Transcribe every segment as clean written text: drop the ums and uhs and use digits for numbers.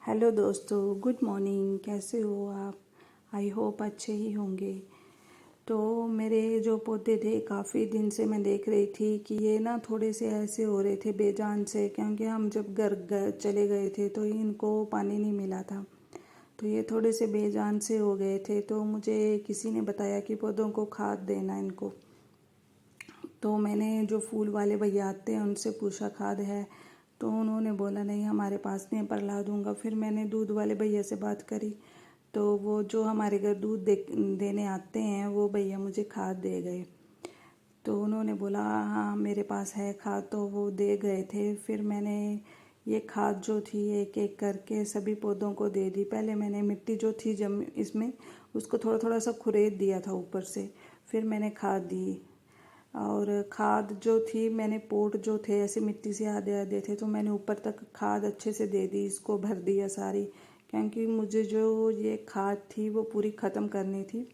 Hello दोस्तों, good morning. कैसे हो आप? आई होप अच्छे ही होंगे। तो मेरे जो पौधे थे, काफ़ी दिन से मैं देख रही थी कि ये ना थोड़े से ऐसे हो रहे थे बेजान से, क्योंकि हम जब घर चले गए थे तो इनको पानी नहीं मिला था। तो ये थोड़े से बेजान से हो गए थे। तो मुझे किसी ने बताया कि पौधों को खाद देना इनको। तो मैंने जो फूल वाले भैया आते हैं उनसे पूछा खाद है, तो उन्होंने बोला नहीं हमारे पास नहीं है, पर ला दूंगा। फिर मैंने दूध वाले भैया से बात करी, तो वो जो हमारे घर दूध देने आते हैं वो भैया मुझे खाद दे गए। तो उन्होंने बोला हाँ मेरे पास है खाद, तो वो दे गए थे। फिर मैंने ये खाद जो थी एक एक करके सभी पौधों को दे दी। पहले मैंने मिट्टी जो थी जम इसमें उसको थोड़ा थोड़ा सा खुरेद दिया था ऊपर से, फिर मैंने खाद दी। और खाद जो थी मैंने पोट जो थे ऐसे मिट्टी से आधे आधे थे, तो मैंने ऊपर तक खाद अच्छे से दे दी, इसको भर दिया सारी, क्योंकि मुझे जो ये खाद थी वो पूरी ख़त्म करनी थी।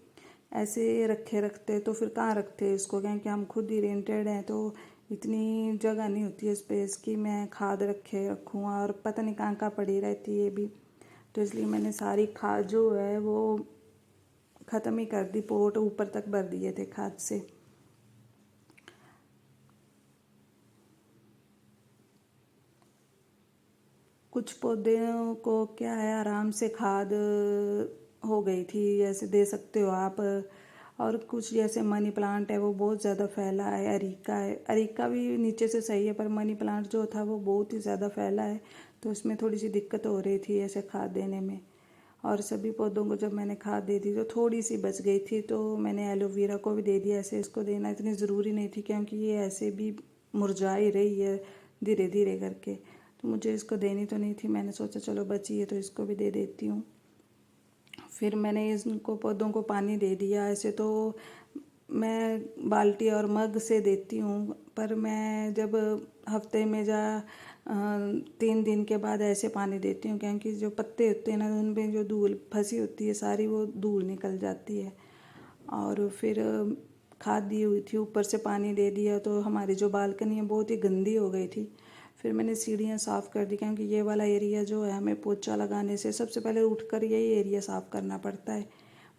ऐसे रखे रखते तो फिर कहाँ रखते इसको, क्योंकि हम खुद ही रेंटेड हैं, तो इतनी जगह नहीं होती है स्पेस की मैं खाद रखे रखूँ, और पता नहीं कहाँ कहाँ पड़ी रहती है ये भी। तो इसलिए मैंने सारी खाद जो है वो ख़त्म ही कर दी, पोट ऊपर तक भर दिए थे खाद से। कुछ पौधों को क्या है आराम से खाद हो गई थी, ऐसे दे सकते हो आप। और कुछ जैसे मनी प्लांट है वो बहुत ज़्यादा फैला है, अरीका है, अरीका भी नीचे से सही है, पर मनी प्लांट जो था वो बहुत ही ज़्यादा फैला है, तो उसमें थोड़ी सी दिक्कत हो रही थी ऐसे खाद देने में। और सभी पौधों को जब मैंने खाद दे दी तो थोड़ी सी बच गई थी, तो मैंने एलोवेरा को भी दे दिया। ऐसे इसको देना इतनी ज़रूरी नहीं थी, क्योंकि ये ऐसे भी मुरझा ही रही है धीरे धीरे करके, तो मुझे इसको देनी तो नहीं थी। मैंने सोचा चलो बची है तो इसको भी दे देती हूँ। फिर मैंने इनको पौधों को पानी दे दिया। ऐसे तो मैं बाल्टी और मग से देती हूँ, पर मैं जब हफ्ते में 3 दिन के बाद ऐसे पानी देती हूँ, क्योंकि जो पत्ते होते हैं ना उनमें जो धूल फंसी होती है सारी वो धूल निकल जाती है। और फिर खाद दी हुई थी, ऊपर से पानी दे दिया, तो हमारी जो बालकनी है बहुत ही गंदी हो गई थी। फिर मैंने सीढ़ियाँ साफ़ कर दी, क्योंकि ये वाला एरिया जो है हमें पोछा लगाने से सबसे पहले उठकर यही एरिया साफ़ करना पड़ता है।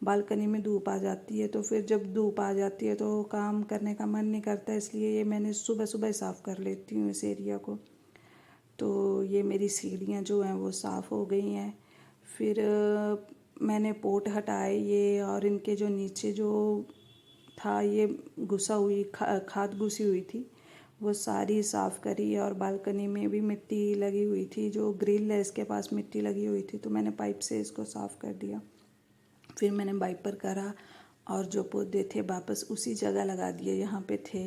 बालकनी में धूप आ जाती है, तो फिर जब धूप आ जाती है तो काम करने का मन नहीं करता, इसलिए ये मैंने सुबह सुबह साफ़ कर लेती हूँ इस एरिया को। तो ये मेरी सीढ़ियाँ जो हैं वो साफ़ हो गई हैं। फिर मैंने पोट हटाए ये, और इनके जो नीचे जो था ये घुसा हुई खाद घुसी हुई थी वो सारी साफ़ करी। और बालकनी में भी मिट्टी लगी हुई थी, जो ग्रिल है इसके पास मिट्टी लगी हुई थी, तो मैंने पाइप से इसको साफ़ कर दिया। फिर मैंने वाइपर करा और जो पौधे थे वापस उसी जगह लगा दिए जहाँ पे थे।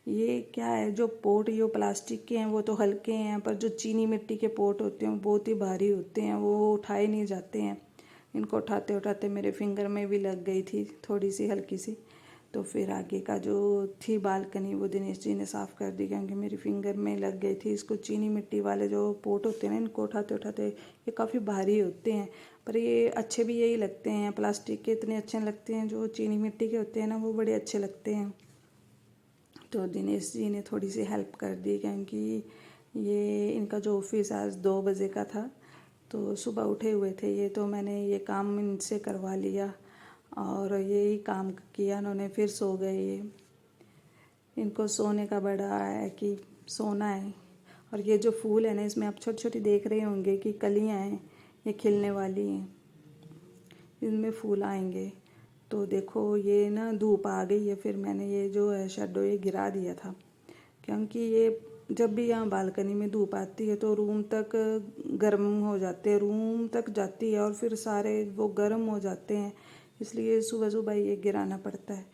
ये क्या है, जो पोट ये प्लास्टिक के हैं वो तो हल्के हैं, पर जो चीनी मिट्टी के पोट होते हैं वो बहुत ही भारी होते हैं, वो उठाए नहीं जाते हैं। इनको उठाते उठाते मेरे फिंगर में भी लग गई थी थोड़ी सी हल्की सी। तो फिर आगे का जो थी बालकनी वो दिनेश जी ने साफ़ कर दी, क्योंकि मेरी फिंगर में लग गई थी। इसको चीनी मिट्टी वाले जो पोट होते हैं ना इनको उठाते उठाते ये काफ़ी भारी होते हैं, पर ये अच्छे भी यही लगते हैं। प्लास्टिक के इतने अच्छे लगते हैं, जो चीनी मिट्टी के होते हैं ना वो बड़े अच्छे लगते हैं। तो दिनेश जी ने थोड़ी सी हेल्प कर दी, क्योंकि ये इनका जो ऑफिस आज 2 बजे का था, तो सुबह उठे हुए थे ये, तो मैंने ये काम इनसे करवा लिया और यही काम किया उन्होंने। फिर सो गए ये, इनको सोने का बड़ा है कि सोना है। और ये जो फूल है ना इसमें आप छोटी छोटी देख रहे होंगे कि कलियां हैं, ये खिलने वाली हैं, इनमें फूल आएंगे। तो देखो ये ना धूप आ गई है, फिर मैंने ये जो है शेडो ये गिरा दिया था, क्योंकि ये जब भी यहाँ बालकनी में धूप आती है तो रूम तक गर्म हो जाते हैं, रूम तक जाती है और फिर सारे वो गर्म हो जाते हैं, इसलिए सुबह सुबह ये गिराना पड़ता है।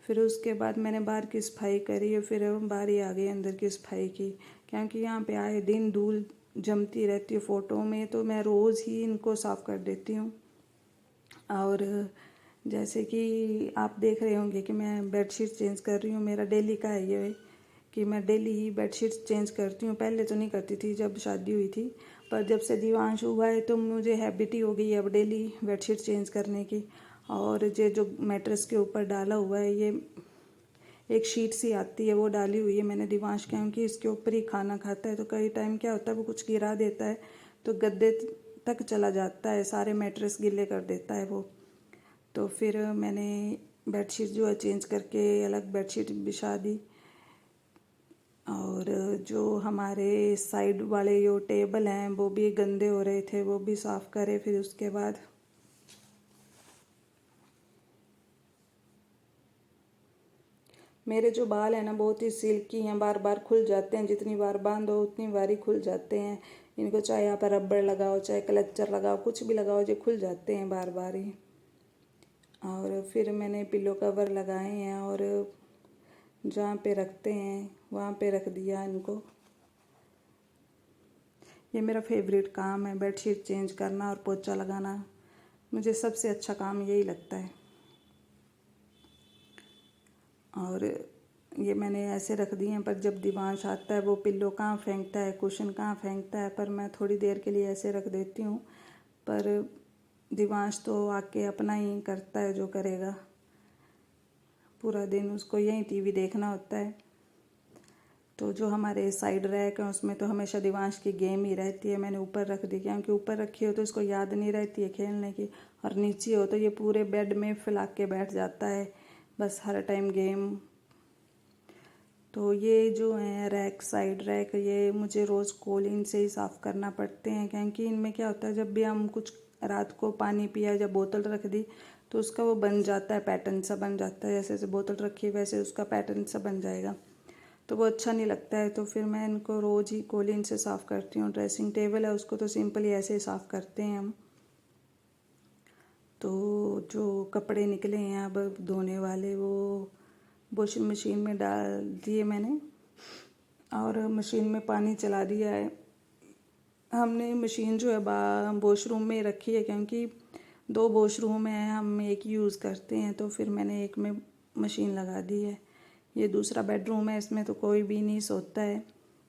फिर उसके बाद मैंने बाहर की सफाई करी और फिर बारी आ गई अंदर की सफाई की, क्योंकि यहाँ पे आए दिन धूल जमती रहती है फ़ोटो में, तो मैं रोज़ ही इनको साफ़ कर देती हूँ। और जैसे कि आप देख रहे होंगे कि मैं बेडशीट चेंज कर रही हूँ, मेरा डेली का है ये कि मैं डेली ही बेडशीट चेंज करती हूँ। पहले तो नहीं करती थी जब शादी हुई थी, पर जब से दिवांश हुआ है तो मुझे हैबिट ही हो गई है अब डेली बेडशीट चेंज करने की। और ये जो मैट्रेस के ऊपर डाला हुआ है ये एक शीट सी आती है वो डाली हुई है मैंने दिवांश, क्योंकि इसके ऊपर ही खाना खाता है, तो कई टाइम क्या होता है वो कुछ गिरा देता है तो गद्दे तक चला जाता है, सारे मैट्रेस गिले कर देता है वो। तो फिर मैंने बेडशीट जो है चेंज करके अलग बेडशीट बिछा दी। और जो हमारे साइड वाले जो टेबल हैं वो भी गंदे हो रहे थे, वो भी साफ़ करे। फिर उसके बाद मेरे जो बाल हैं ना बहुत ही सिल्की हैं, बार बार खुल जाते हैं, जितनी बार बांधो उतनी बार ही खुल जाते हैं। इनको चाहे यहाँ पर रबड़ लगाओ, चाहे क्लचर लगाओ, कुछ भी लगाओ, जो खुल जाते हैं बार बार ही। और फिर मैंने पिलो कवर लगाए हैं और जहाँ पे रखते हैं वहाँ पे रख दिया इनको। ये मेरा फेवरेट काम है, बेडशीट चेंज करना और पोछा लगाना। मुझे सबसे अच्छा काम यही लगता है। और ये मैंने ऐसे रख दिए हैं, पर जब दिवांश आता है वो पिल्लो कहाँ फेंकता है, कुशन कहाँ फेंकता है, पर मैं थोड़ी देर के लिए ऐसे रख देती हूँ। पर दिवांश तो आके अपना ही करता है जो करेगा, पूरा दिन उसको यही टीवी देखना होता है। तो जो हमारे साइड रैक है उसमें तो हमेशा दिवांश की गेम ही रहती है। मैंने ऊपर रख दी, क्योंकि ऊपर रखी हो तो इसको याद नहीं रहती है खेलने की, और नीचे हो तो ये पूरे बेड में फैला के बैठ जाता है, बस हर टाइम गेम। तो ये जो है रैक, साइड रैक, ये मुझे रोज़ कोलिन से ही साफ़ करना पड़ते हैं, क्योंकि इनमें क्या होता है जब भी हम कुछ रात को पानी पिया, जब बोतल रख दी तो उसका वो बन जाता है, पैटर्न सा बन जाता है। जैसे जैसे बोतल रखी वैसे उसका पैटर्न सा बन जाएगा, तो वो अच्छा नहीं लगता है। तो फिर मैं इनको रोज़ ही कोलिन से साफ़ करती हूँ। ड्रेसिंग टेबल है उसको तो सिंपली ऐसे ही साफ़ करते हैं हम। तो जो कपड़े निकले हैं अब धोने वाले, वो वॉशिंग मशीन में डाल दिए मैंने और मशीन में पानी चला दिया है। हमने मशीन जो है वॉशरूम में रखी है, क्योंकि 2 वॉशरूम हैं, हम एक यूज़ करते हैं, तो फिर मैंने एक में मशीन लगा दी है। ये दूसरा बेडरूम है, इसमें तो कोई भी नहीं सोता है,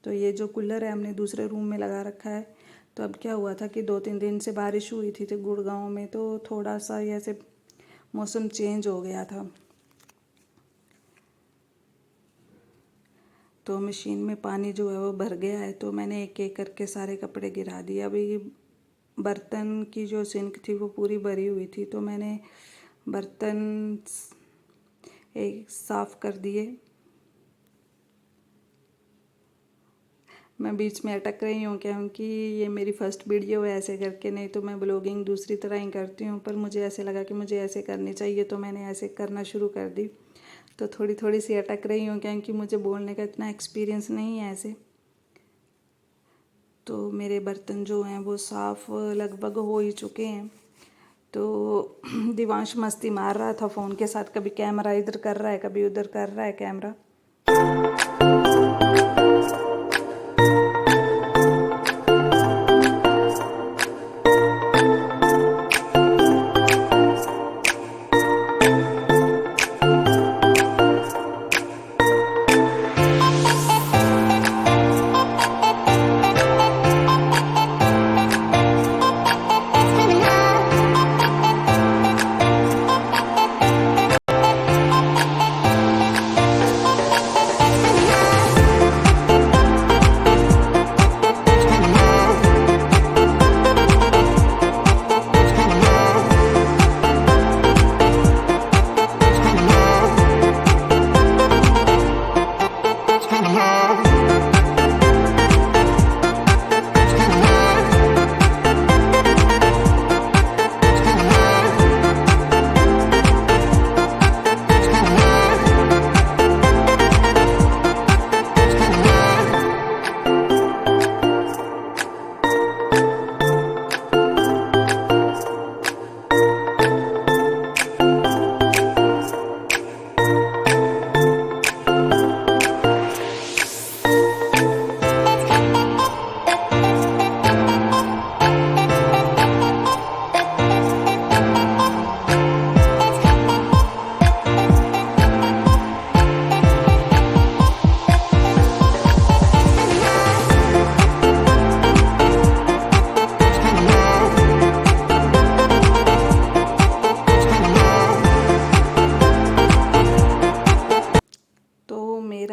तो ये जो कूलर है हमने दूसरे रूम में लगा रखा है। तो अब क्या हुआ था कि 2-3 दिन से बारिश हुई थी तो गुड़गांव में, तो थोड़ा सा ऐसे मौसम चेंज हो गया था, तो मशीन में पानी जो है वो भर गया है। तो मैंने एक एक करके सारे कपड़े गिरा दिए। अभी बर्तन की जो सिंक थी वो पूरी भरी हुई थी, तो मैंने बर्तन एक साफ़ कर दिए। मैं बीच में अटक रही हूँ क्योंकि ये मेरी फर्स्ट वीडियो है ऐसे करके, नहीं तो मैं ब्लॉगिंग दूसरी तरह ही करती हूँ, पर मुझे ऐसे लगा कि मुझे ऐसे करनी चाहिए, तो मैंने ऐसे करना शुरू कर दी। तो थोड़ी थोड़ी सी अटक रही हूँ क्योंकि मुझे बोलने का इतना एक्सपीरियंस नहीं है ऐसे। तो मेरे बर्तन जो हैं वो साफ़ लगभग हो ही चुके हैं। तो दिवांश मस्ती मार रहा था फ़ोन के साथ, कभी कैमरा इधर कर रहा है, कभी उधर कर रहा है कैमरा।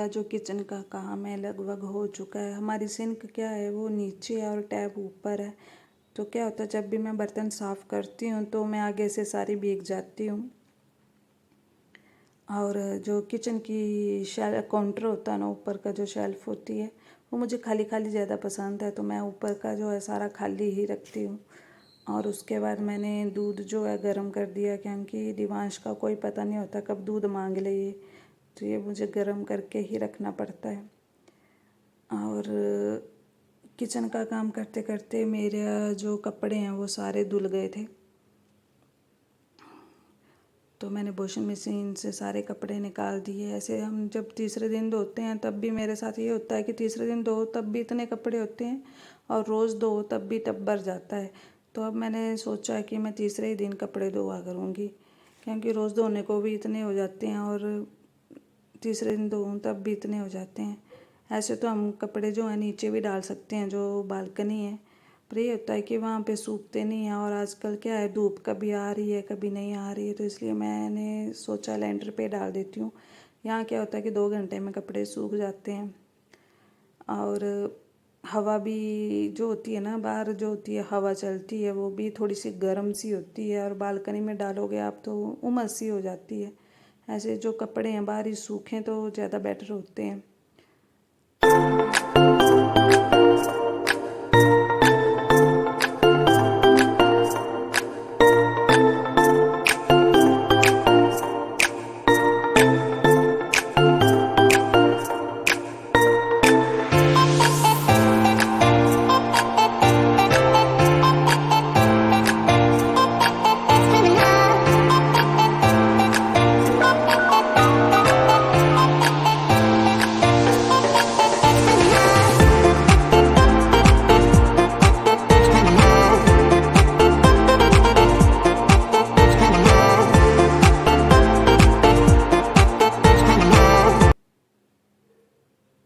जो किचन का काम है लगभग हो चुका है। हमारी सिंक क्या है वो नीचे है और टैप ऊपर है, तो क्या होता है, जब भी मैं बर्तन साफ़ करती हूँ तो मैं आगे से सारी भीग जाती हूँ। और जो किचन की काउंटर होता है ना, ऊपर का जो शेल्फ़ होती है, वो मुझे खाली खाली ज़्यादा पसंद है, तो मैं ऊपर का जो है सारा खाली ही रखती हूँ। और उसके बाद मैंने दूध जो है गर्म कर दिया, क्योंकि दिवांश का कोई पता नहीं होता कब दूध मांग ले ये, तो ये मुझे गर्म करके ही रखना पड़ता है। और किचन का काम करते करते मेरे जो कपड़े हैं वो सारे धुल गए थे, तो मैंने वॉशिंग मशीन से सारे कपड़े निकाल दिए। ऐसे हम जब तीसरे दिन धोते हैं तब भी मेरे साथ ये होता है कि तीसरे दिन धो तब भी इतने कपड़े होते हैं, और रोज़ धो तब भी टब्बर जाता है। तो अब मैंने सोचा कि मैं तीसरे ही दिन कपड़े धोआ करूँगी, क्योंकि रोज़ धोने को भी इतने हो जाते हैं और तीसरे दिन धोऊँ तब भी इतने हो जाते हैं। ऐसे तो हम कपड़े जो है नीचे भी डाल सकते हैं, जो बालकनी है, पर ये होता है कि वहाँ पे सूखते नहीं हैं। और आजकल क्या है, धूप कभी आ रही है कभी नहीं आ रही है, तो इसलिए मैंने सोचा लेंटर पे डाल देती हूँ। यहाँ क्या होता है कि 2 घंटे में कपड़े सूख जाते हैं। और हवा भी जो होती है ना, बाहर जो होती है हवा चलती है, वो भी थोड़ी सी गर्म सी होती है, और बालकनी में डालोगे आप तो उमस सी हो जाती है। ऐसे जो कपड़े हैं बाहर ही सूखें तो ज़्यादा बेटर होते हैं।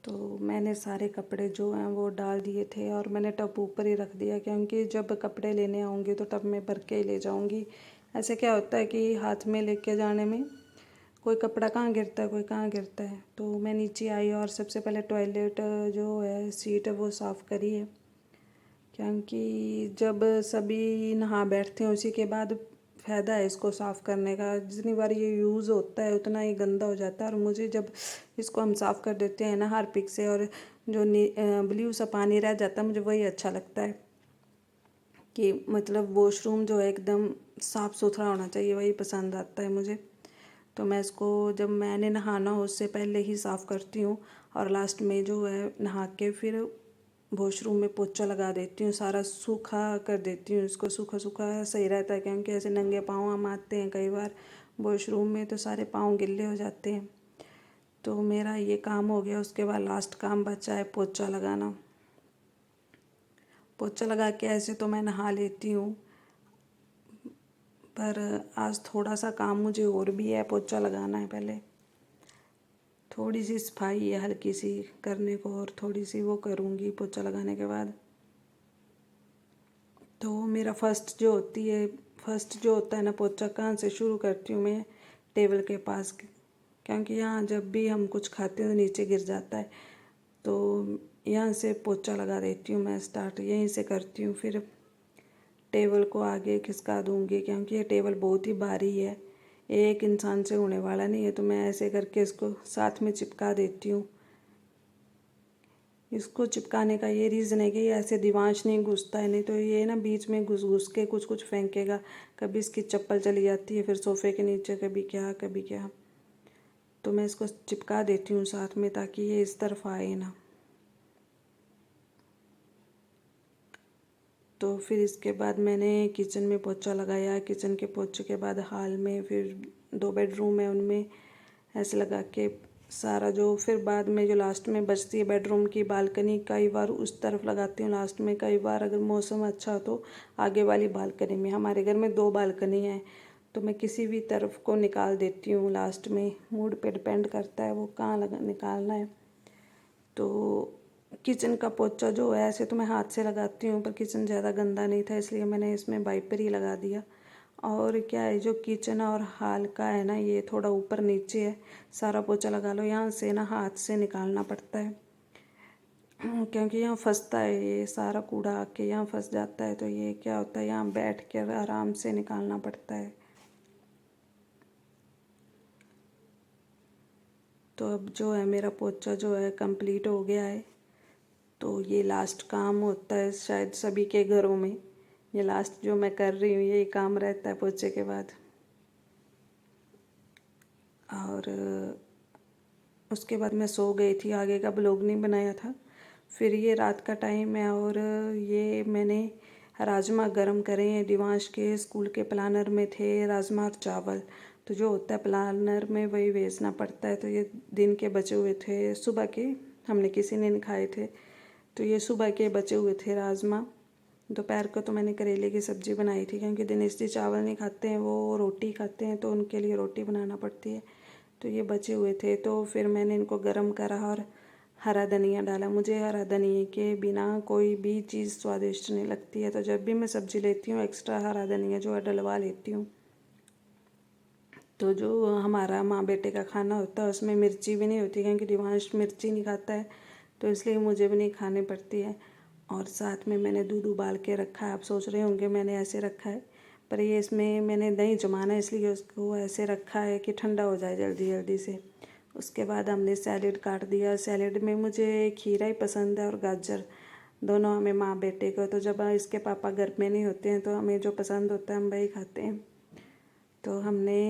तो मैंने सारे कपड़े जो हैं वो डाल दिए थे, और मैंने टब ऊपर ही रख दिया, क्योंकि जब कपड़े लेने आऊँगी तो टब में भर के ही ले जाऊँगी। ऐसे क्या होता है कि हाथ में लेके जाने में कोई कपड़ा कहाँ गिरता है, कोई कहाँ गिरता है। तो मैं नीचे आई और सबसे पहले टॉयलेट जो है सीट है वो साफ़ करी है, क्योंकि जब सभी नहा बैठते हैं उसी के बाद फ़ायदा है इसको साफ़ करने का। जितनी बार ये यूज़ होता है उतना ही गंदा हो जाता है, और मुझे जब इसको हम साफ़ कर देते हैं ना हार्पिक से, और जो ब्लू सा पानी रह जाता है, मुझे वही अच्छा लगता है कि मतलब वॉशरूम जो है एकदम साफ़ सुथरा होना चाहिए, वही पसंद आता है मुझे। तो मैं इसको जब मैंने नहाना हो उससे पहले ही साफ़ करती हूँ, और लास्ट में जो है नहा के फिर वॉशरूम में पोछा लगा देती हूँ, सारा सूखा कर देती हूँ। इसको सूखा सूखा सही रहता है, क्योंकि ऐसे नंगे पाँव हम आते हैं कई बार वॉशरूम में तो सारे पाँव गिल्ले हो जाते हैं। तो मेरा ये काम हो गया, उसके बाद लास्ट काम बचा है पोछा लगाना। पोछा लगा के ऐसे तो मैं नहा लेती हूँ, पर आज थोड़ा सा काम मुझे और भी है, पोछा लगाना है। पहले थोड़ी सी सफाई है हल्की सी करने को, और थोड़ी सी वो करूँगी पोछा लगाने के बाद। तो मेरा फर्स्ट जो होता है ना पोछा, कहाँ से शुरू करती हूँ मैं, टेबल के पास, क्योंकि यहाँ जब भी हम कुछ खाते हैं तो नीचे गिर जाता है, तो यहाँ से पोछा लगा देती हूँ मैं। स्टार्ट यहीं से करती हूँ, फिर टेबल को आगे खिसका दूँगी, क्योंकि ये टेबल बहुत ही भारी है, एक इंसान से होने वाला नहीं है। तो मैं ऐसे करके इसको साथ में चिपका देती हूँ। इसको चिपकाने का ये रीज़न है कि ऐसे दिवांश नहीं घुसता है, नहीं तो ये ना बीच में घुस घुस के कुछ कुछ फेंकेगा। कभी इसकी चप्पल चली जाती है फिर सोफ़े के नीचे, कभी क्या कभी क्या। तो मैं इसको चिपका देती हूँ साथ में, ताकि ये इस तरफ आए ना। तो फिर इसके बाद मैंने किचन में पोछा लगाया। किचन के पोछे के बाद हॉल में, फिर 2 बेडरूम है उनमें ऐसे लगा के सारा जो, फिर बाद में जो लास्ट में बचती है बेडरूम की बालकनी, कई बार उस तरफ लगाती हूँ लास्ट में, कई बार अगर मौसम अच्छा हो तो आगे वाली बालकनी में। हमारे घर में 2 बालकनी है, तो मैं किसी भी तरफ को निकाल देती हूँ लास्ट में। मूड पे डिपेंड करता है वो कहाँ निकालना है। तो किचन का पोछा जो है ऐसे तो मैं हाथ से लगाती हूँ, पर किचन ज़्यादा गंदा नहीं था इसलिए मैंने इसमें वाइपर ही लगा दिया। और क्या है, जो किचन और हॉल का है ना, ये थोड़ा ऊपर नीचे है, सारा पोछा लगा लो यहाँ से ना हाथ से निकालना पड़ता है। क्योंकि यहाँ फंसता है, ये सारा कूड़ा आके यहाँ फंस जाता है, तो ये क्या होता है यहाँ बैठ कर आराम से निकालना पड़ता है। तो अब जो है मेरा पोछा जो है कंप्लीट हो गया है। तो ये लास्ट काम होता है शायद सभी के घरों में, ये लास्ट जो मैं कर रही हूँ यही काम रहता है पोछे के बाद। और उसके बाद मैं सो गई थी, आगे का ब्लॉग नहीं बनाया था। फिर ये रात का टाइम है और ये मैंने राजमा गरम करे हैं। दिवांश के स्कूल के प्लानर में थे राजमा और चावल, तो जो होता है प्लानर में वही भेजना पड़ता है। तो ये दिन के बचे हुए थे, सुबह के, हमने किसी ने नहीं खाए थे, तो ये सुबह के बचे हुए थे राजमा। दोपहर को तो मैंने करेले की सब्ज़ी बनाई थी, क्योंकि दिनेश जी चावल नहीं खाते हैं, वो रोटी खाते हैं, तो उनके लिए रोटी बनाना पड़ती है। तो ये बचे हुए थे, तो फिर मैंने इनको गरम करा और हरा धनिया डाला। मुझे हरा धनिया के बिना कोई भी चीज़ स्वादिष्ट नहीं लगती है, तो जब भी मैं सब्ज़ी लेती हूँ एक्स्ट्रा हरा धनिया जो है डलवा लेती हूँ। तो जो हमारा माँ बेटे का खाना होता है उसमें मिर्ची भी नहीं होती, क्योंकि दिवांश मिर्ची नहीं खाता है, तो इसलिए मुझे भी नहीं खानी पड़ती है। और साथ में मैंने दूध उबाल के रखा है। आप सोच रहे होंगे मैंने ऐसे रखा है, पर ये इसमें मैंने दही जमाना है, इसलिए उसको ऐसे रखा है कि ठंडा हो जाए जल्दी जल्दी से। उसके बाद हमने सैलेड काट दिया। सैलेड में मुझे खीरा ही पसंद है और गाजर, दोनों हमें माँ बेटे को। तो जब इसके पापा घर में नहीं होते हैं तो हमें जो पसंद होता है हम वही खाते हैं। तो हमने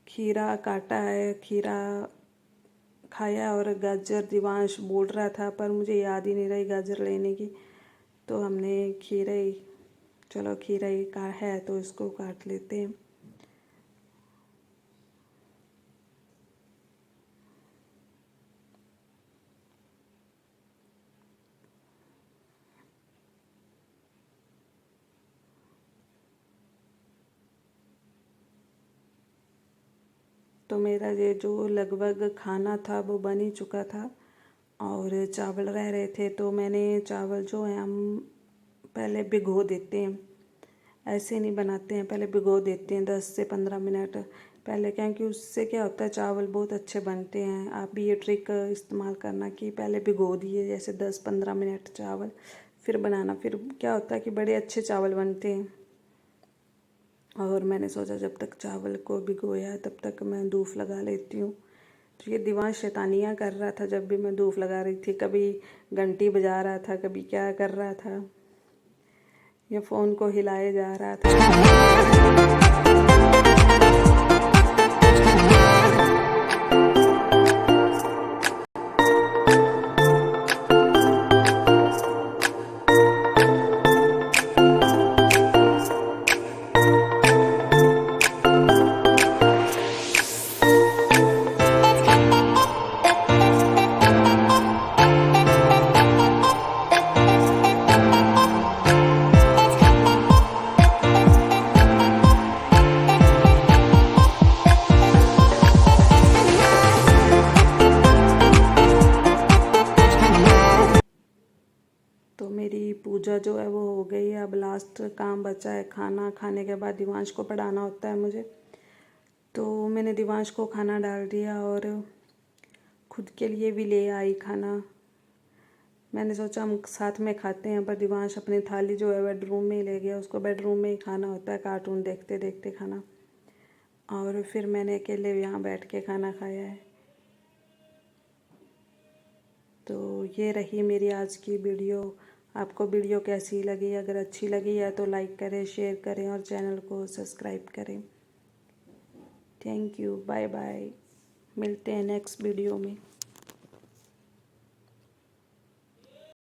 खीरा काटा है, खीरा खाया, और गाजर दिवांश बोल रहा था पर मुझे याद ही नहीं रही गाजर लेने की, तो हमने खीरा ही, चलो खीरा ही का है तो इसको काट लेते हैं। तो मेरा ये जो लगभग खाना था वो बन ही चुका था, और चावल रह रहे थे, तो मैंने चावल जो है हम पहले भिगो देते हैं, ऐसे नहीं बनाते हैं, पहले भिगो देते हैं 10 से 15 मिनट पहले, क्योंकि उससे क्या होता है चावल बहुत अच्छे बनते हैं। आप भी ये ट्रिक इस्तेमाल करना कि पहले भिगो दिए जैसे 10-15 मिनट चावल, फिर बनाना, फिर क्या होता है कि बड़े अच्छे चावल बनते हैं। और मैंने सोचा जब तक चावल को भिगोया तब तक मैं धूप लगा लेती हूँ। तो ये दिवांश शैतानियाँ कर रहा था जब भी मैं धूप लगा रही थी, कभी घंटी बजा रहा था, कभी क्या कर रहा था, ये फ़ोन को हिलाए जा रहा था। तो मेरी पूजा जो है वो हो गई है। अब लास्ट काम बचा है, खाना खाने के बाद दिवांश को पढ़ाना होता है मुझे। तो मैंने दिवांश को खाना डाल दिया और खुद के लिए भी ले आई खाना। मैंने सोचा हम साथ में खाते हैं, पर दिवांश अपनी थाली जो है बेडरूम में ही ले गया, उसको बेडरूम में ही खाना होता है, कार्टून देखते देखते खाना। और फिर मैंने अकेले यहाँ बैठ के खाना खाया है। तो ये रही मेरी आज की वीडियो। आपको वीडियो कैसी लगी? अगर अच्छी लगी है तो लाइक करें, शेयर करें और चैनल को सब्सक्राइब करें। थैंक यू, बाय बाय, मिलते हैं नेक्स्ट वीडियो में।